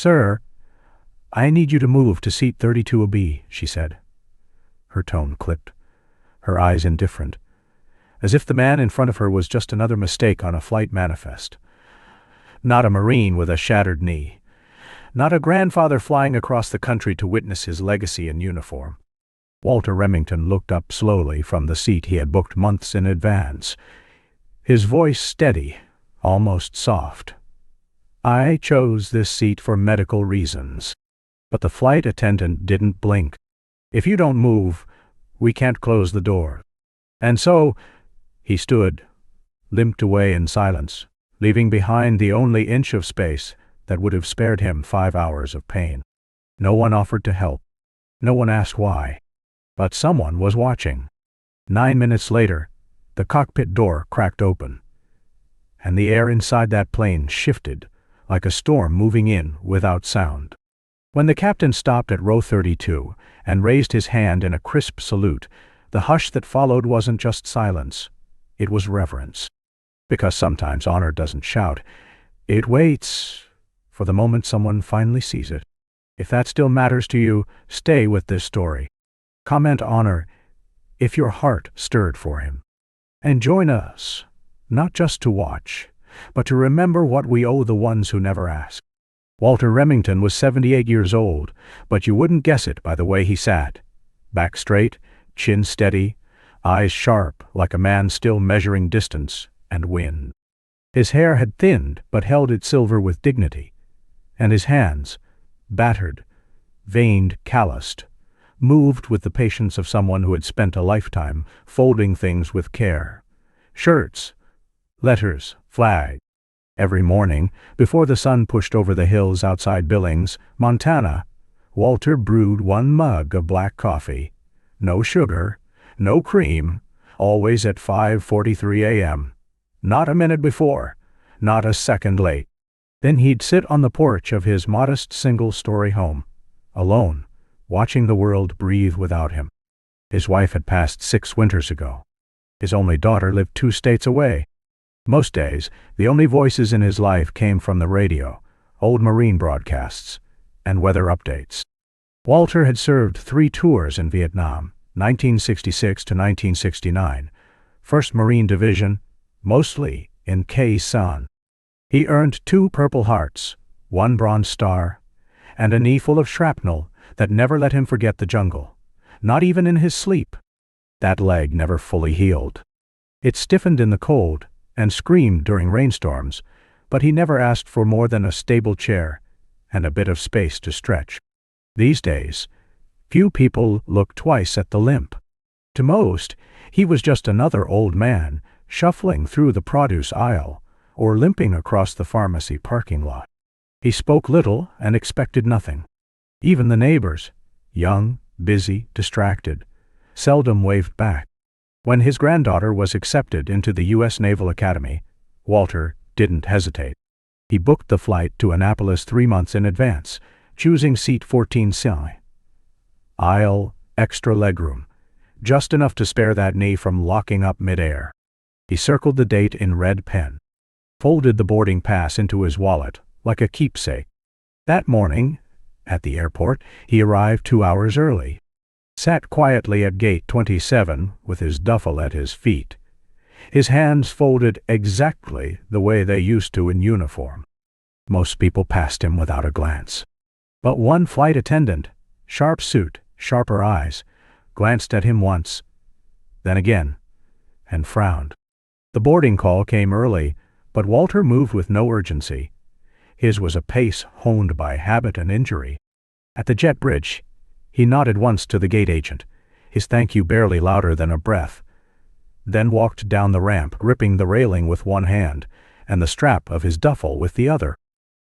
"Sir, I need you to move to seat 32B," she said. Her tone clipped, her eyes indifferent, as if the man in front of her was just another mistake on a flight manifest. Not a Marine with a shattered knee. Not a grandfather flying across the country to witness his legacy in uniform. Walter Remington looked up slowly from the seat he had booked months in advance, his voice steady, almost soft. "I chose this seat for medical reasons." But the flight attendant didn't blink. "If you don't move, we can't close the door." And so he stood, limped away in silence, leaving behind the only inch of space that would have spared him 5 hours of pain. No one offered to help. No one asked why. But someone was watching. 9 minutes later, the cockpit door cracked open, and the air inside that plane shifted like a storm moving in without sound. When the captain stopped at row 32 and raised his hand in a crisp salute, the hush that followed wasn't just silence, it was reverence. Because sometimes honor doesn't shout. It waits for the moment someone finally sees it. If that still matters to you, stay with this story. Comment honor if your heart stirred for him. And join us, not just to watch, but to remember what we owe the ones who never ask. Walter Remington was 78 years old, but you wouldn't guess it by the way he sat. Back straight, chin steady, eyes sharp like a man still measuring distance and wind. His hair had thinned but held its silver with dignity, and his hands, battered, veined, calloused, moved with the patience of someone who had spent a lifetime folding things with care. Shirts, letters, flag. Every morning, before the sun pushed over the hills outside Billings, Montana, Walter brewed 1 mug of black coffee. No sugar, no cream, always at 5:43 a.m. Not a minute before, not a second late. Then he'd sit on the porch of his modest single-story home, alone, watching the world breathe without him. His wife had passed 6 winters ago. His only daughter lived 2 states away. Most days, the only voices in his life came from the radio, old Marine broadcasts, and weather updates. Walter had served 3 tours in Vietnam, 1966 to 1969, 1st Marine Division, mostly in Khe Sanh. He earned 2 Purple Hearts, 1 Bronze Star, and a knee full of shrapnel that never let him forget the jungle, not even in his sleep. That leg never fully healed. It stiffened in the cold and screamed during rainstorms, but he never asked for more than a stable chair and a bit of space to stretch. These days, few people look twice at the limp. To most, he was just another old man shuffling through the produce aisle or limping across the pharmacy parking lot. He spoke little and expected nothing. Even the neighbors, young, busy, distracted, seldom waved back. When his granddaughter was accepted into the U.S. Naval Academy, Walter didn't hesitate. He booked the flight to Annapolis 3 months in advance, choosing seat 14C. Aisle, extra legroom, just enough to spare that knee from locking up midair. He circled the date in red pen, folded the boarding pass into his wallet like a keepsake. That morning, at the airport, he arrived 2 hours early, sat quietly at gate 27 with his duffel at his feet, his hands folded exactly the way they used to in uniform. Most people passed him without a glance. But one flight attendant, sharp suit, sharper eyes, glanced at him once, then again, and frowned. The boarding call came early, but Walter moved with no urgency. His was a pace honed by habit and injury. At the jet bridge, he nodded once to the gate agent, his thank you barely louder than a breath, then walked down the ramp, gripping the railing with one hand and the strap of his duffel with the other.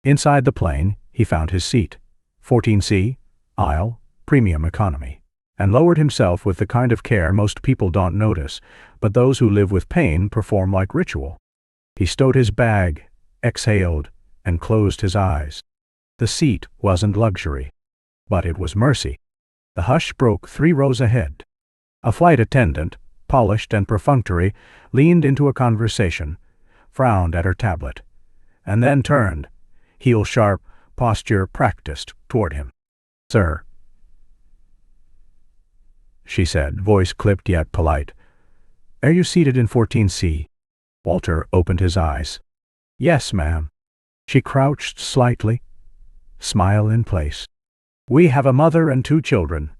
Inside the plane, he found his seat, 14C, aisle, premium economy, and lowered himself with the kind of care most people don't notice, but those who live with pain perform like ritual. He stowed his bag, exhaled, and closed his eyes. The seat wasn't luxury, but it was mercy. The hush broke 3 rows ahead. A flight attendant, polished and perfunctory, leaned into a conversation, frowned at her tablet, and then turned, heel sharp, posture practiced, toward him. "Sir," she said, voice clipped yet polite. "Are you seated in 14C?" Walter opened his eyes. "Yes, ma'am." She crouched slightly, smile in place. "We have a mother and 2 children,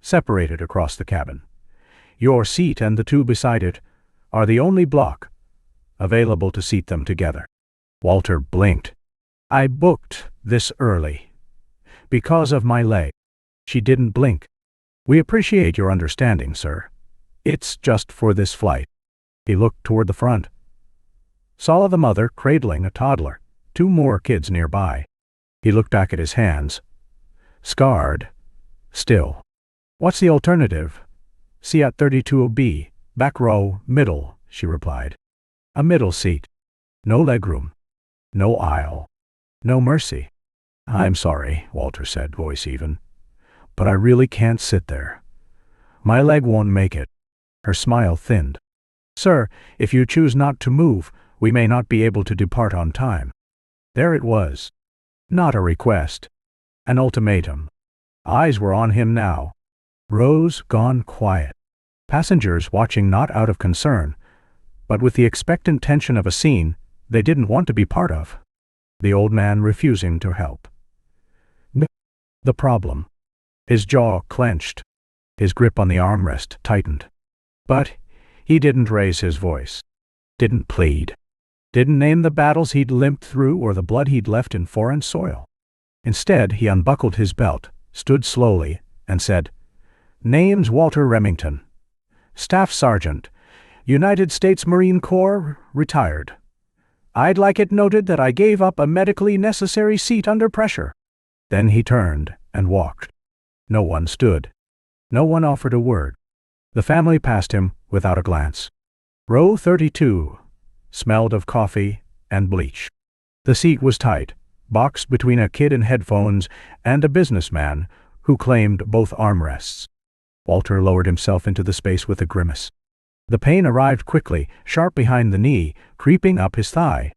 separated across the cabin. Your seat and the 2 beside it are the only block available to seat them together." Walter blinked. "I booked this early because of my leg." She didn't blink. "We appreciate your understanding, sir. It's just for this flight." He looked toward the front. Saw the mother cradling a toddler, 2 more kids nearby. He looked back at his hands. Scarred. Still. "What's the alternative?" "See at 32B. Back row, middle," she replied. "A middle seat. No legroom. No aisle. No mercy." "I'm sorry," Walter said, voice even, "but I really can't sit there. My leg won't make it." Her smile thinned. "Sir, if you choose not to move, we may not be able to depart on time." There it was. Not a request. An ultimatum. Eyes were on him now. Rows gone quiet. Passengers watching not out of concern, but with the expectant tension of a scene they didn't want to be part of. The old man refusing to help. The problem. His jaw clenched. His grip on the armrest tightened. But he didn't raise his voice. Didn't plead. Didn't name the battles he'd limped through or the blood he'd left in foreign soil. Instead, he unbuckled his belt, stood slowly, and said, "Name's Walter Remington. Staff Sergeant, United States Marine Corps, retired. I'd like it noted that I gave up a medically necessary seat under pressure." Then he turned and walked. No one stood. No one offered a word. The family passed him without a glance. Row 32 smelled of coffee and bleach. The seat was tight, boxed between a kid in headphones and a businessman who claimed both armrests. Walter lowered himself into the space with a grimace. The pain arrived quickly, sharp behind the knee, creeping up his thigh.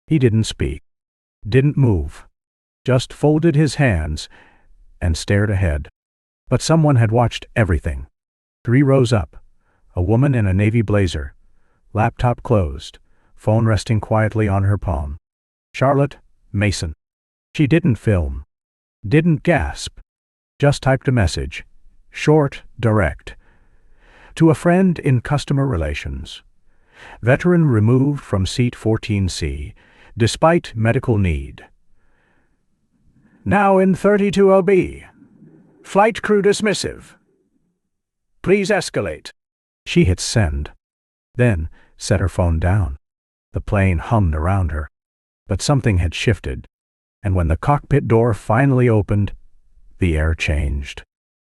He didn't speak. Didn't move. Just folded his hands and stared ahead. But someone had watched everything. 3 rows up. A woman in a navy blazer. Laptop closed. Phone resting quietly on her palm. Charlotte Mason. She didn't film. Didn't gasp. Just typed a message. Short, direct. To a friend in customer relations. Veteran removed from seat 14C, despite medical need. Now in 32OB. Flight crew dismissive. Please escalate. She hit send. Then set her phone down. The plane hummed around her. But something had shifted. And when the cockpit door finally opened, the air changed.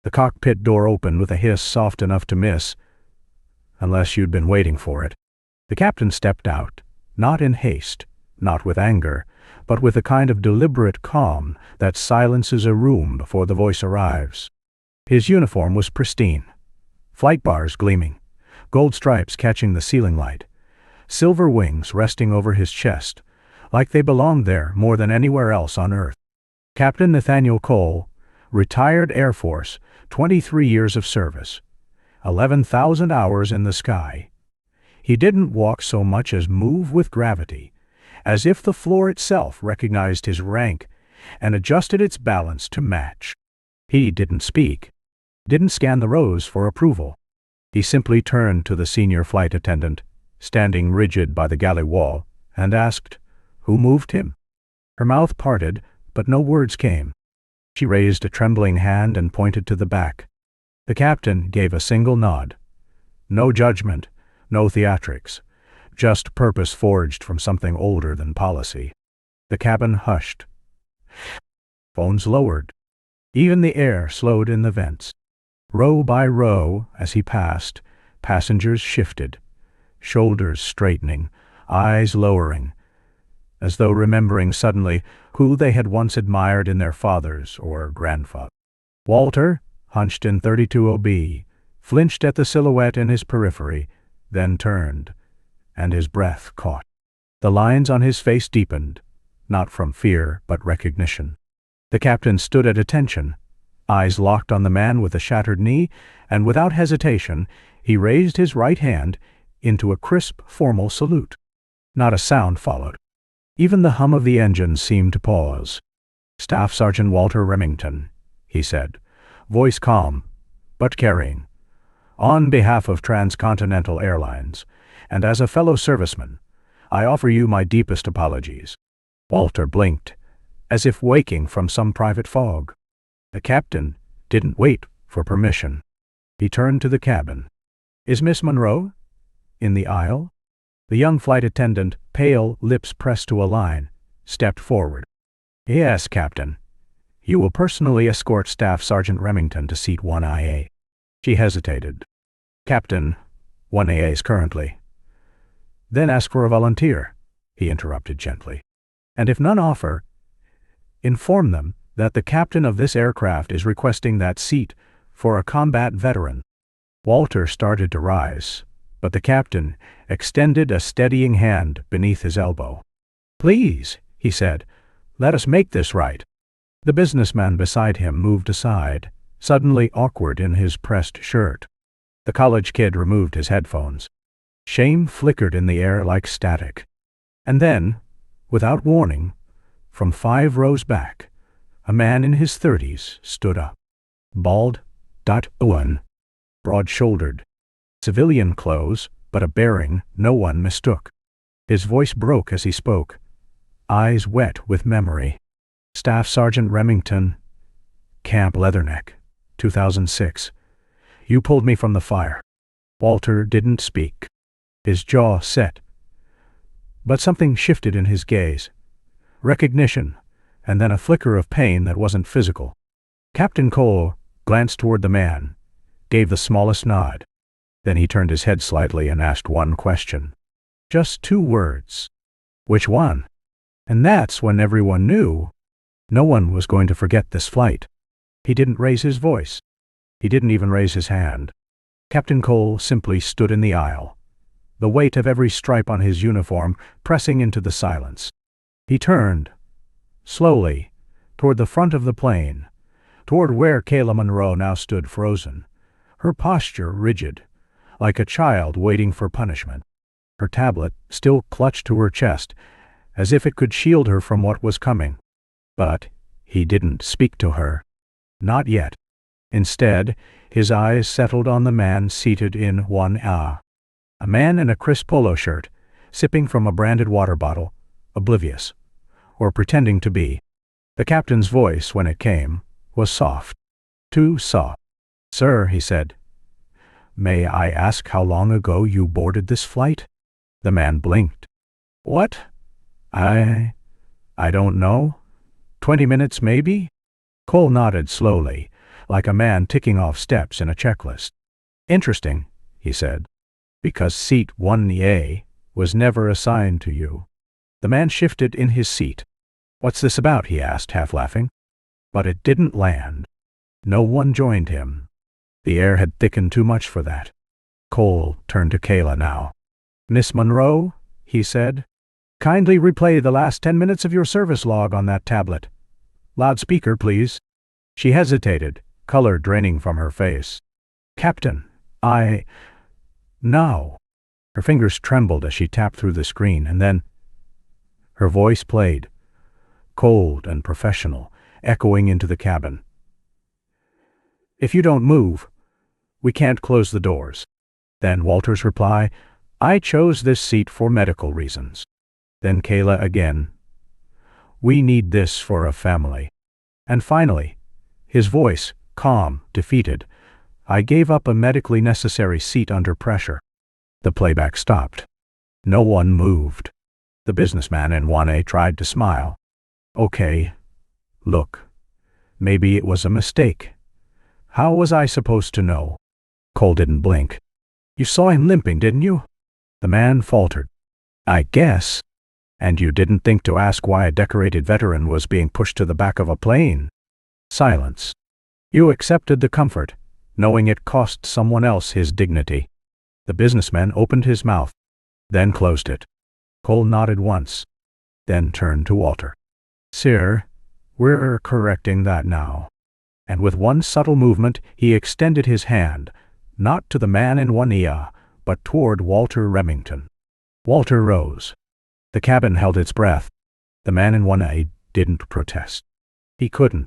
The cockpit door opened with a hiss soft enough to miss, unless you'd been waiting for it. The captain stepped out, not in haste, not with anger, but with a kind of deliberate calm that silences a room before the voice arrives. His uniform was pristine. Flight bars gleaming, gold stripes catching the ceiling light, silver wings resting over his chest, like they belonged there more than anywhere else on Earth. Captain Nathaniel Cole, retired Air Force, 23 years of service, 11,000 hours in the sky. He didn't walk so much as move with gravity, as if the floor itself recognized his rank and adjusted its balance to match. He didn't speak, didn't scan the rows for approval. He simply turned to the senior flight attendant, standing rigid by the galley wall, and asked, "Who moved him?" Her mouth parted, but no words came. She raised a trembling hand and pointed to the back. The captain gave a single nod. No judgment, no theatrics, just purpose forged from something older than policy. The cabin hushed. Phones lowered. Even the air slowed in the vents. Row by row, as he passed, passengers shifted, shoulders straightening, eyes lowering, as though remembering suddenly who they had once admired in their fathers or grandfathers. Walter, hunched in 32OB, flinched at the silhouette in his periphery, then turned, and his breath caught. The lines on his face deepened, not from fear but recognition. The captain stood at attention, eyes locked on the man with the shattered knee, and without hesitation he raised his right hand into a crisp, formal salute. Not a sound followed. Even the hum of the engine seemed to pause. "Staff Sergeant Walter Remington," he said, voice calm but carrying. "On behalf of Transcontinental Airlines, and as a fellow serviceman, I offer you my deepest apologies." Walter blinked, as if waking from some private fog. The captain didn't wait for permission. He turned to the cabin. "Is Miss Monroe in the aisle?" The young flight attendant, pale, lips pressed to a line, stepped forward. "Yes, Captain. You will personally escort Staff Sergeant Remington to seat 1IA. She hesitated. "Captain, 1AA's currently." "Then ask for a volunteer," he interrupted gently. "And if none offer, inform them that the captain of this aircraft is requesting that seat for a combat veteran." Walter started to rise, but the captain extended a steadying hand beneath his elbow. "Please," he said, "let us make this right." The businessman beside him moved aside, suddenly awkward in his pressed shirt. The college kid removed his headphones. Shame flickered in the air like static. And then, without warning, from 5 rows back, a man in his 30s stood up. Bald, broad-shouldered. Civilian clothes, but a bearing no one mistook. His voice broke as he spoke, eyes wet with memory. "Staff Sergeant Remington, Camp Leatherneck, 2006. You pulled me from the fire." Walter didn't speak. His jaw set. But something shifted in his gaze. Recognition, and then a flicker of pain that wasn't physical. Captain Cole glanced toward the man, gave the smallest nod. Then he turned his head slightly and asked one question. Just 2 words. "Which one?" And that's when everyone knew no one was going to forget this flight. He didn't raise his voice. He didn't even raise his hand. Captain Cole simply stood in the aisle, the weight of every stripe on his uniform pressing into the silence. He turned, slowly, toward the front of the plane, toward where Kayla Monroe now stood frozen, her posture rigid, like a child waiting for punishment. Her tablet still clutched to her chest, as if it could shield her from what was coming. But he didn't speak to her. Not yet. Instead, his eyes settled on the man seated in 1A. A man in a crisp polo shirt, sipping from a branded water bottle, oblivious, or pretending to be. The captain's voice, when it came, was soft. Too soft. "Sir," he said, "may I ask how long ago you boarded this flight?" The man blinked. "What? I don't know. 20 minutes, maybe?" Cole nodded slowly, like a man ticking off steps in a checklist. "Interesting," he said, "because seat 1A was never assigned to you." The man shifted in his seat. "What's this about?" he asked, half laughing. But it didn't land. No one joined him. The air had thickened too much for that. Cole turned to Kayla now. "Miss Monroe," he said, "kindly replay the last 10 minutes of your service log on that tablet. Loudspeaker, please." She hesitated, color draining from her face. "Captain, no." Her fingers trembled as she tapped through the screen, and then her voice played, cold and professional, echoing into the cabin. "If you don't move, we can't close the doors." Then Walter's reply, "I chose this seat for medical reasons." Then Kayla again, "We need this for a family." And finally, his voice, calm, defeated, "I gave up a medically necessary seat under pressure." The playback stopped. No one moved. The businessman in 1A tried to smile. "Okay, look, maybe it was a mistake. How was I supposed to know?" Cole didn't blink. "You saw him limping, didn't you?" The man faltered. "I guess. And you didn't think to ask why a decorated veteran was being pushed to the back of a plane?" Silence. "You accepted the comfort, knowing it cost someone else his dignity." The businessman opened his mouth, then closed it. Cole nodded once, then turned to Walter. Sir, we're correcting that now. And with one subtle movement he extended his hand, not to the man in one ear, but toward Walter Remington. Walter rose. The cabin held its breath. The man in one eye didn't protest. He couldn't,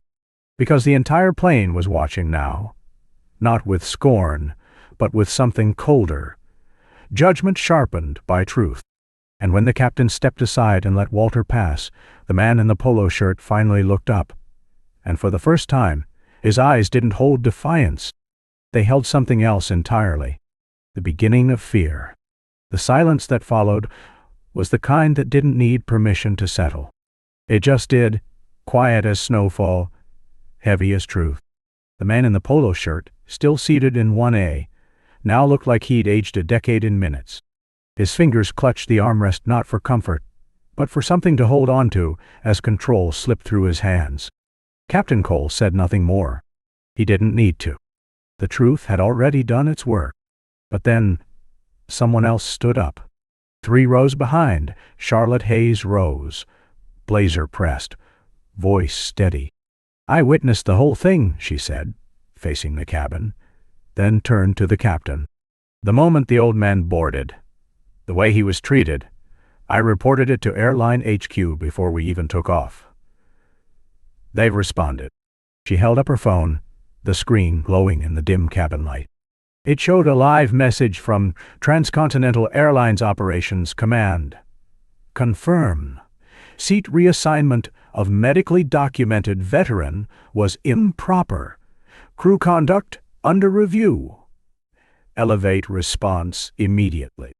because the entire plane was watching now, not with scorn, but with something colder, judgment sharpened by truth. And when the captain stepped aside and let Walter pass, the man in the polo shirt finally looked up. And for the first time, his eyes didn't hold defiance. They held something else entirely, the beginning of fear. The silence that followed was the kind that didn't need permission to settle. It just did, quiet as snowfall, heavy as truth. The man in the polo shirt, still seated in 1A, now looked like he'd aged a decade in minutes. His fingers clutched the armrest not for comfort, but for something to hold on to as control slipped through his hands. Captain Cole said nothing more. He didn't need to. The truth had already done its work. But then, someone else stood up. 3 rows behind, Charlotte Hayes rose, blazer pressed, voice steady. "I witnessed the whole thing," she said, facing the cabin, then turned to the captain. "The moment the old man boarded, the way he was treated, I reported it to Airline HQ before we even took off. They've responded." She held up her phone, the screen glowing in the dim cabin light. It showed a live message from Transcontinental Airlines Operations Command. "Confirm. Seat reassignment of medically documented veteran was improper. Crew conduct under review. Elevate response immediately."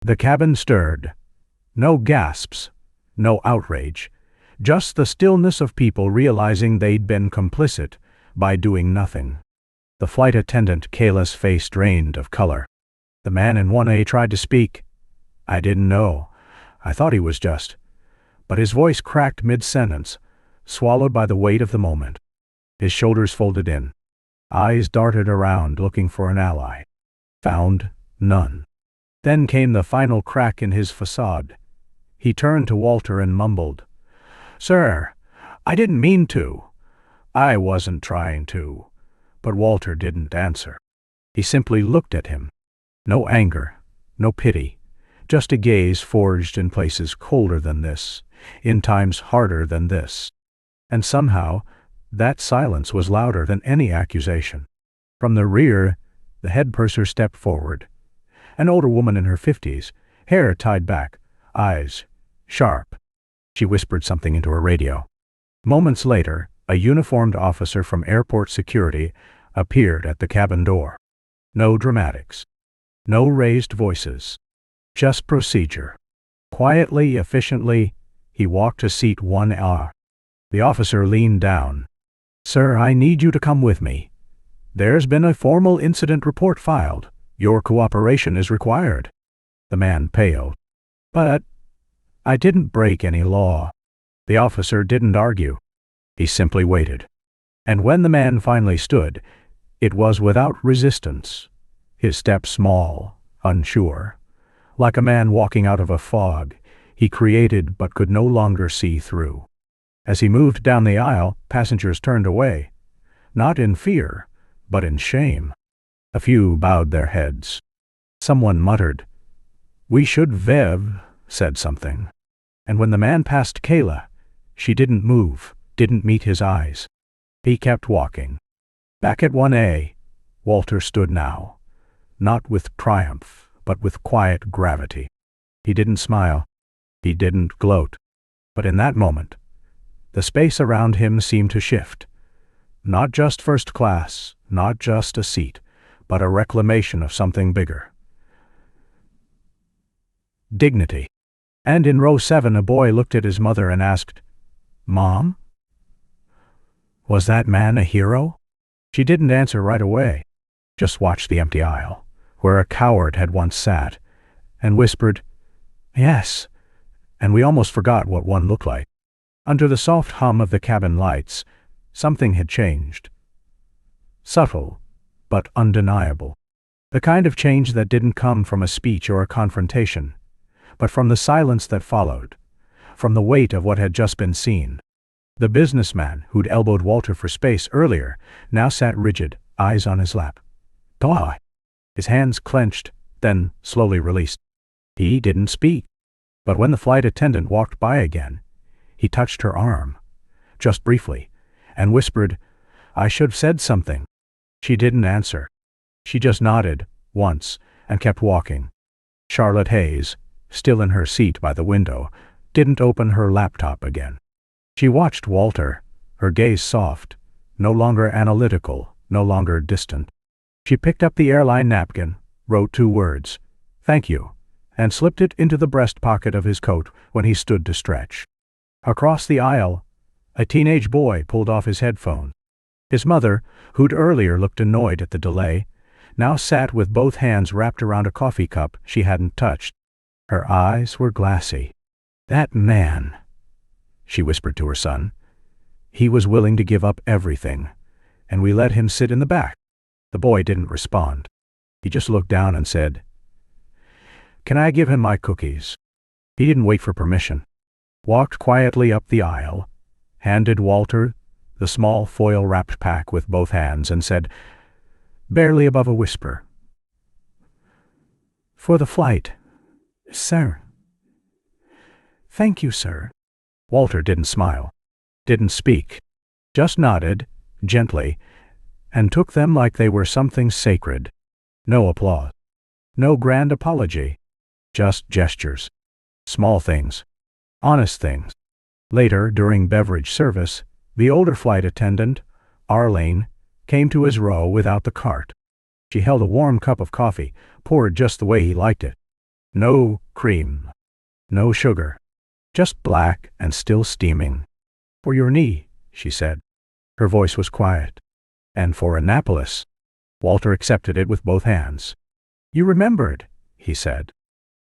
The cabin stirred. No gasps, no outrage, just the stillness of people realizing they'd been complicit by doing nothing. The flight attendant, Kayla's face drained of color. The man in 1A tried to speak. "I didn't know. I thought he was just..." But his voice cracked mid-sentence, swallowed by the weight of the moment. His shoulders folded in. Eyes darted around, looking for an ally. Found none. Then came the final crack in his facade. He turned to Walter and mumbled, "Sir, I didn't mean to. I wasn't trying to." But Walter didn't answer. He simply looked at him. No anger, no pity, just a gaze forged in places colder than this, in times harder than this. And somehow, that silence was louder than any accusation. From the rear, the head purser stepped forward. An older woman in her 50s, hair tied back, eyes sharp. She whispered something into her radio. Moments later, a uniformed officer from airport security appeared at the cabin door. No dramatics. No raised voices. Just procedure. Quietly, efficiently, he walked to seat 1R. The officer leaned down. "Sir, I need you to come with me. There's been a formal incident report filed. Your cooperation is required." The man paled. "But I didn't break any law." The officer didn't argue. He simply waited. And when the man finally stood, it was without resistance, his step small, unsure. Like a man walking out of a fog he created but could no longer see through. As he moved down the aisle, passengers turned away, not in fear, but in shame. A few bowed their heads. Someone muttered. "We should Vev," said something. And when the man passed Kayla, she didn't move, didn't meet his eyes. He kept walking. Back at 1A, Walter stood now, not with triumph, but with quiet gravity. He didn't smile. He didn't gloat. But in that moment, the space around him seemed to shift. Not just first class, not just a seat, but a reclamation of something bigger. Dignity. And in row 7 a boy looked at his mother and asked, "Mom? Was that man a hero?" She didn't answer right away, just watched the empty aisle, where a coward had once sat, and whispered, "Yes," and we almost forgot what one looked like. Under the soft hum of the cabin lights, something had changed. Subtle, but undeniable. The kind of change that didn't come from a speech or a confrontation, but from the silence that followed, from the weight of what had just been seen. The businessman, who'd elbowed Walter for space earlier, now sat rigid, eyes on his lap. Taw! His hands clenched, then slowly released. He didn't speak. But when the flight attendant walked by again, he touched her arm, just briefly, and whispered, "I should have said something." She didn't answer. She just nodded, once, and kept walking. Charlotte Hayes, still in her seat by the window, didn't open her laptop again. She watched Walter, her gaze soft, no longer analytical, no longer distant. She picked up the airline napkin, wrote 2 words, "Thank you," and slipped it into the breast pocket of his coat when he stood to stretch. Across the aisle, a teenage boy pulled off his headphones. His mother, who'd earlier looked annoyed at the delay, now sat with both hands wrapped around a coffee cup she hadn't touched. Her eyes were glassy. "That man," she whispered to her son. "He was willing to give up everything, and we let him sit in the back." The boy didn't respond. He just looked down and said, "Can I give him my cookies?" He didn't wait for permission. Walked quietly up the aisle, handed Walter the small foil-wrapped pack with both hands, and said, barely above a whisper, "For the flight, sir." "Thank you, sir." Walter didn't smile, didn't speak, just nodded, gently, and took them like they were something sacred. No applause, no grand apology, just gestures. Small things, honest things. Later, during beverage service, the older flight attendant, Arlene, came to his row without the cart. She held a warm cup of coffee, poured just the way he liked it. No cream, no sugar, just black and still steaming. "For your knee," she said. Her voice was quiet. "And for Annapolis." Walter accepted it with both hands. "You remembered," he said.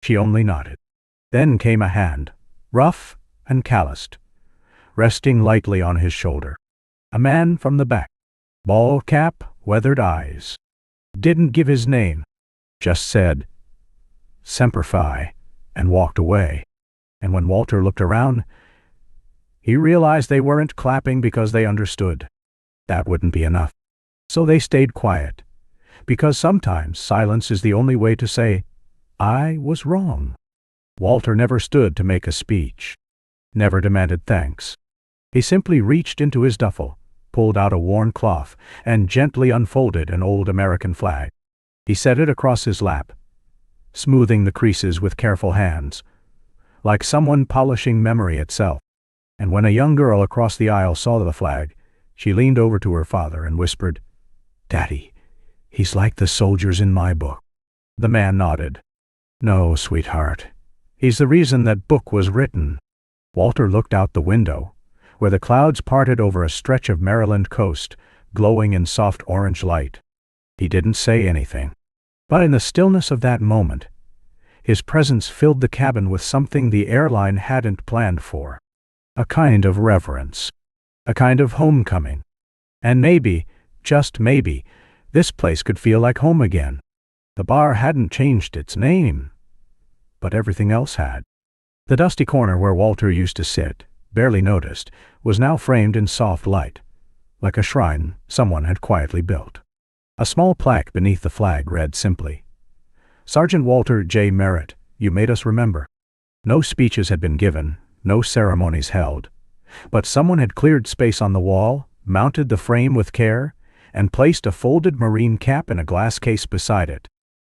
She only nodded. Then came a hand, rough and calloused, resting lightly on his shoulder. A man from the back. Bald cap, weathered eyes. Didn't give his name. Just said, "Semper Fi," and walked away. And when Walter looked around, he realized they weren't clapping because they understood. That wouldn't be enough. So they stayed quiet, because sometimes silence is the only way to say, "I was wrong." Walter never stood to make a speech, never demanded thanks. He simply reached into his duffel, pulled out a worn cloth, and gently unfolded an old American flag. He set it across his lap, smoothing the creases with careful hands, like someone polishing memory itself. And when a young girl across the aisle saw the flag, she leaned over to her father and whispered, "Daddy, he's like the soldiers in my book." The man nodded. "No, sweetheart. He's the reason that book was written." Walter looked out the window, where the clouds parted over a stretch of Maryland coast, glowing in soft orange light. He didn't say anything. But in the stillness of that moment, his presence filled the cabin with something the airline hadn't planned for. A kind of reverence. A kind of homecoming. And maybe, just maybe, this place could feel like home again. The bar hadn't changed its name, but everything else had. The dusty corner where Walter used to sit, barely noticed, was now framed in soft light, like a shrine someone had quietly built. A small plaque beneath the flag read simply, "Sergeant Walter J. Merritt, you made us remember." No speeches had been given, no ceremonies held, but someone had cleared space on the wall, mounted the frame with care, and placed a folded marine cap in a glass case beside it.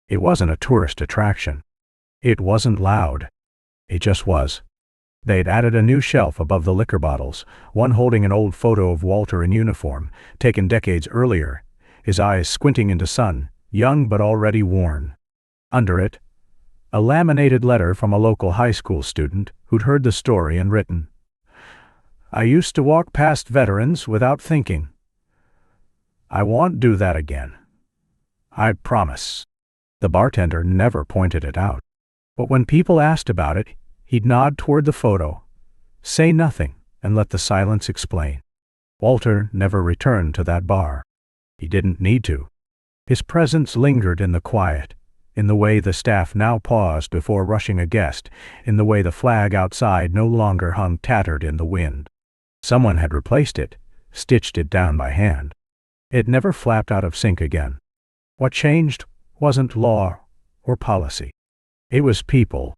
It wasn't a tourist attraction. It wasn't loud. It just was. They'd added a new shelf above the liquor bottles, one holding an old photo of Walter in uniform, taken decades earlier, his eyes squinting into sun, young but already worn. Under it, a laminated letter from a local high school student who'd heard the story and written, "I used to walk past veterans without thinking. I won't do that again. I promise." The bartender never pointed it out. But when people asked about it, he'd nod toward the photo, say nothing, and let the silence explain. Walter never returned to that bar. He didn't need to. His presence lingered in the quiet, in the way the staff now paused before rushing a guest, in the way the flag outside no longer hung tattered in the wind. Someone had replaced it, stitched it down by hand. It never flapped out of sync again. What changed wasn't law or policy. It was people.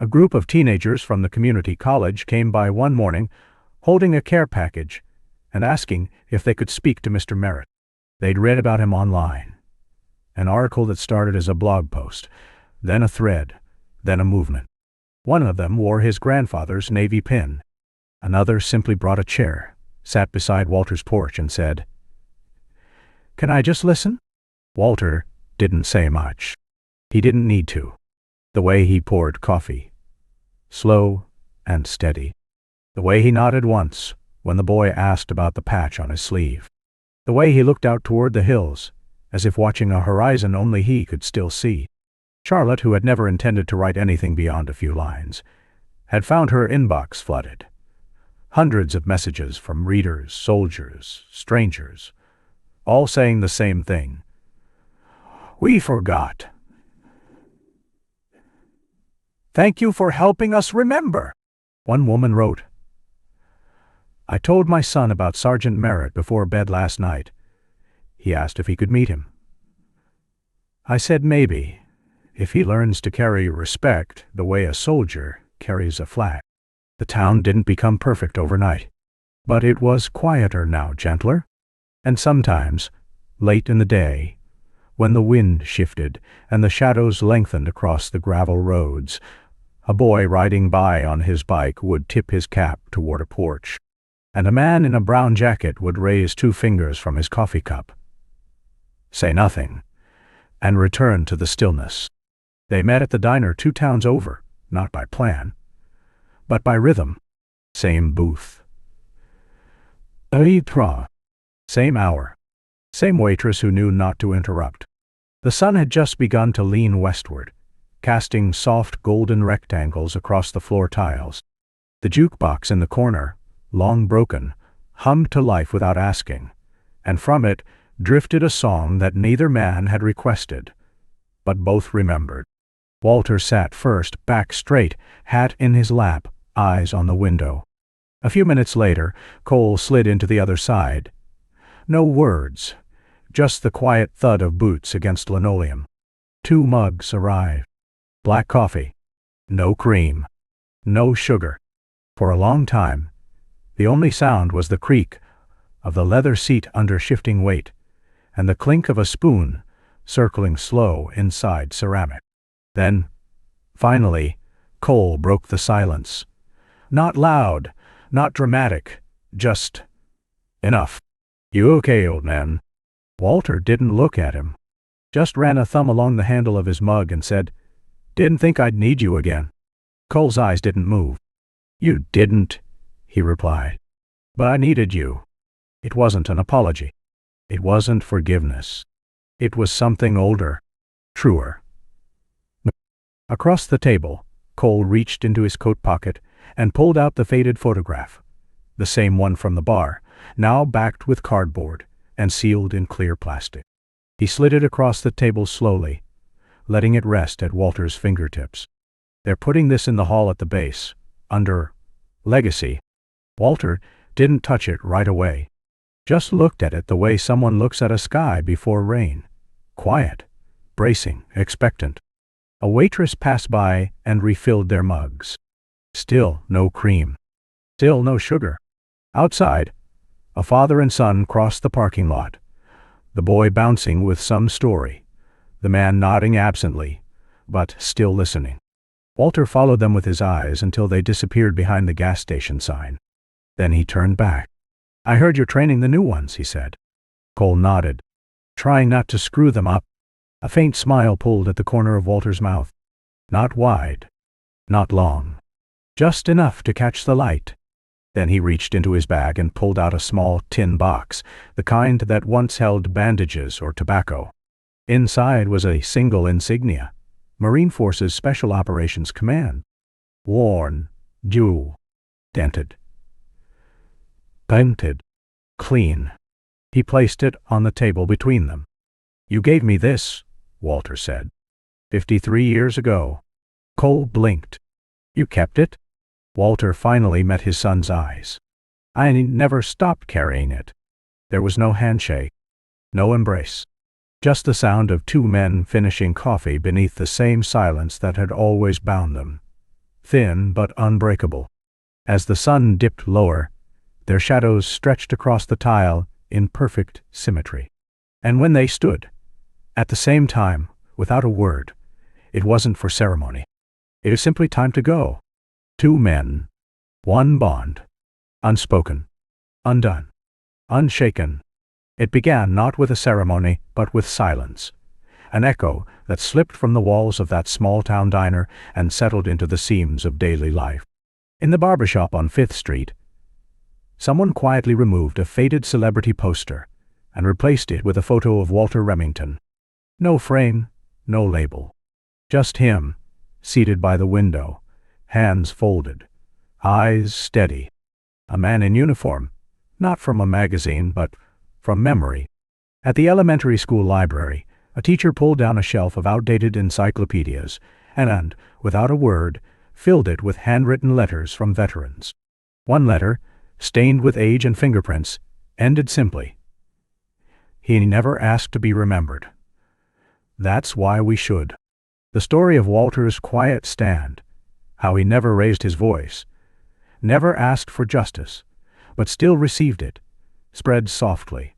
A group of teenagers from the community college came by one morning, holding a care package, and asking if they could speak to Mr. Merritt. They'd read about him online. An article that started as a blog post, then a thread, then a movement. One of them wore his grandfather's navy pin. Another simply brought a chair, sat beside Walter's porch, and said, "Can I just listen?" Walter didn't say much. He didn't need to. The way he poured coffee, slow and steady. The way he nodded once when the boy asked about the patch on his sleeve. The way he looked out toward the hills, as if watching a horizon only he could still see. Charlotte, who had never intended to write anything beyond a few lines, had found her inbox flooded. Hundreds of messages from readers, soldiers, strangers, all saying the same thing. "We forgot. Thank you for helping us remember." One woman wrote, "I told my son about Sergeant Merritt before bed last night. He asked if he could meet him. I said maybe, if he learns to carry respect the way a soldier carries a flag." The town didn't become perfect overnight, but it was quieter now, gentler. And sometimes, late in the day, when the wind shifted and the shadows lengthened across the gravel roads, a boy riding by on his bike would tip his cap toward a porch, and a man in a brown jacket would raise 2 fingers from his coffee cup, say nothing, and return to the stillness. They met at the diner 2 towns over, not by plan, but by rhythm. Same booth. Same hour. Same waitress who knew not to interrupt. The sun had just begun to lean westward, casting soft golden rectangles across the floor tiles. The jukebox in the corner, long broken, hummed to life without asking, and from it drifted a song that neither man had requested, but both remembered. Walter sat first, back straight, hat in his lap, eyes on the window. A few minutes later, Cole slid into the other side. No words, just the quiet thud of boots against linoleum. 2 mugs arrived. Black coffee. No cream. No sugar. For a long time, the only sound was the creak of the leather seat under shifting weight, and the clink of a spoon circling slow inside ceramic. Then, finally, Cole broke the silence. Not loud, not dramatic, just, "Enough." "You okay, old man?" Walter didn't look at him, just ran a thumb along the handle of his mug and said, "Didn't think I'd need you again." Cole's eyes didn't move. "You didn't," he replied. "But I needed you." It wasn't an apology. It wasn't forgiveness. It was something older, truer. Across the table, Cole reached into his coat pocket and pulled out the faded photograph, the same one from the bar, now backed with cardboard and sealed in clear plastic. He slid it across the table slowly, letting it rest at Walter's fingertips. "They're putting this in the hall at the base, under Legacy." Walter didn't touch it right away, just looked at it the way someone looks at a sky before rain, quiet, bracing, expectant. A waitress passed by and refilled their mugs. Still no cream. Still no sugar. Outside, a father and son crossed the parking lot, the boy bouncing with some story, the man nodding absently, but still listening. Walter followed them with his eyes until they disappeared behind the gas station sign. Then he turned back. "I heard you're training the new ones," he said. Cole nodded, trying not to screw them up. A faint smile pulled at the corner of Walter's mouth. Not wide, not long, just enough to catch the light. Then he reached into his bag and pulled out a small tin box, the kind that once held bandages or tobacco. Inside was a single insignia, Marine Forces Special Operations Command. Worn, jewel, dented, painted, clean. He placed it on the table between them. "You gave me this," Walter said. 53 years ago." Cole blinked. "You kept it?" Walter finally met his son's eyes. I never stopped carrying it. There was no handshake, no embrace. Just the sound of two men finishing coffee beneath the same silence that had always bound them, thin but unbreakable. As the sun dipped lower, their shadows stretched across the tile in perfect symmetry. And when they stood, at the same time, without a word, it wasn't for ceremony. It was simply time to go. Two men, one bond, unspoken, undone, unshaken. It began not with a ceremony, but with silence, an echo that slipped from the walls of that small-town diner and settled into the seams of daily life. In the barbershop on 5th Street, someone quietly removed a faded celebrity poster and replaced it with a photo of Walter Remington. No frame, no label. Just him, seated by the window, hands folded, eyes steady. A man in uniform, not from a magazine, but from memory. At the elementary school library, a teacher pulled down a shelf of outdated encyclopedias and, without a word, filled it with handwritten letters from veterans. One letter, stained with age and fingerprints, ended simply. He never asked to be remembered. That's why we should. The story of Walter's quiet stand, how he never raised his voice, never asked for justice, but still received it, spread softly,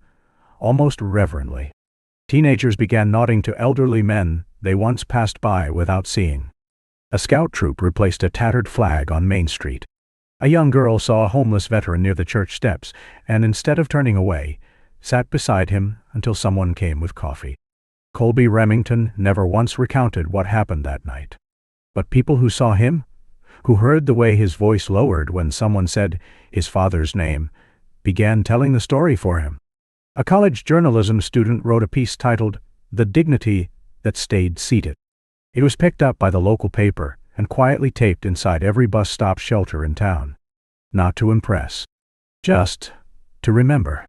almost reverently. Teenagers began nodding to elderly men they once passed by without seeing. A scout troop replaced a tattered flag on Main Street. A young girl saw a homeless veteran near the church steps and, instead of turning away, sat beside him until someone came with coffee. Colby Remington never once recounted what happened that night. But people who saw him, who heard the way his voice lowered when someone said his father's name, began telling the story for him. A college journalism student wrote a piece titled "The Dignity That Stayed Seated." It was picked up by the local paper and quietly taped inside every bus stop shelter in town. Not to impress, just to remember.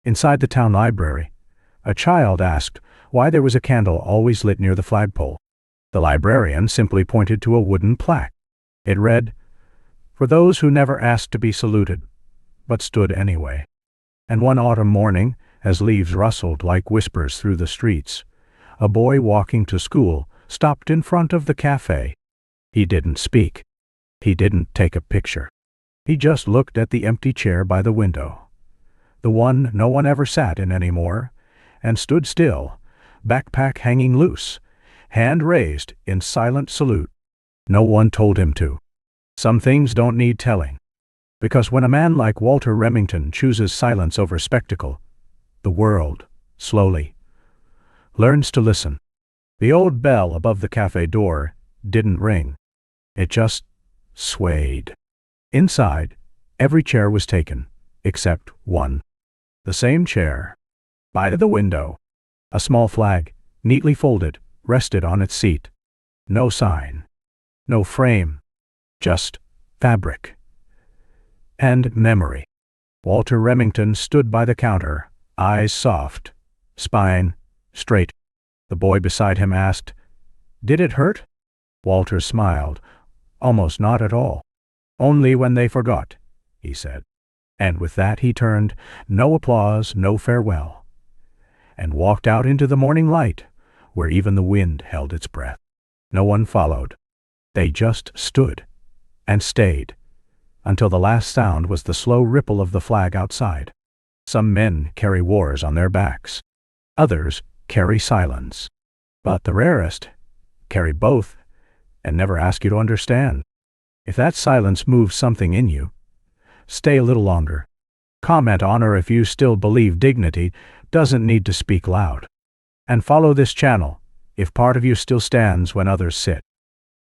Inside the town library, a child asked why there was a candle always lit near the flagpole. The librarian simply pointed to a wooden plaque. It read, "For those who never asked to be saluted, but stood anyway." And one autumn morning, as leaves rustled like whispers through the streets, a boy walking to school stopped in front of the cafe. He didn't speak. He didn't take a picture. He just looked at the empty chair by the window, the one no one ever sat in anymore, and stood still, backpack hanging loose, hand raised in silent salute. No one told him to. Some things don't need telling. Because when a man like Walter Remington chooses silence over spectacle, the world, slowly, learns to listen. The old bell above the cafe door didn't ring. It just swayed. Inside, every chair was taken, except one. The same chair. By the window. A small flag, neatly folded, rested on its seat. No sign. No frame. Just fabric. And memory. Walter Remington stood by the counter, eyes soft, spine straight. The boy beside him asked, "Did it hurt?" Walter smiled. "Almost not at all. Only when they forgot," he said. And with that he turned, no applause, no farewell, and walked out into the morning light, where even the wind held its breath. No one followed. They just stood and stayed, until the last sound was the slow ripple of the flag outside. Some men carry wars on their backs. Others carry silence. But the rarest carry both and never ask you to understand. If that silence moves something in you, stay a little longer. Comment on, or if you still believe dignity doesn't need to speak loud. And follow this channel if part of you still stands when others sit.